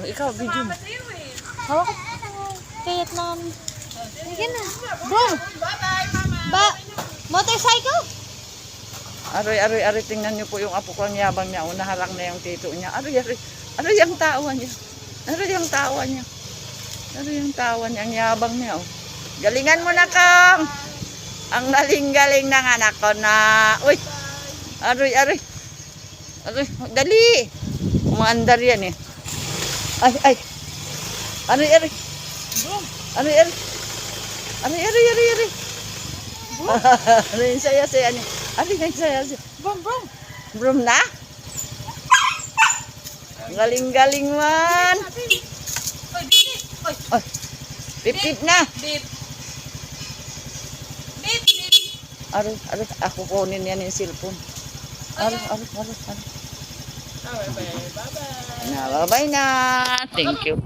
ikaw, video mo. Hawak ko. Kayat namin. Sige na. Bro. Motorcycle? Aroy, tingnan niyo po yung apo ko, ang yabang niya. Naharang na yung tito niya. Aroy yung tawa niya. Aroy yung tawa niya. Aroy yung tawa niya, ang yabang niya. Oh. Galingan mo na, Kang. Ang galing-galing ng anak ko na. Uy, aroy. Dali. Umaandar yan eh. Ay. Aroy. Aroy. Ano yung saya-saya niya? Ano yung saya-saya? Brum na? Galing-galing man. Ay, pip na. Aroy. Ako kunin yan yung cellphone. Aroy. Bye-bye. Bye-bye na. Thank you.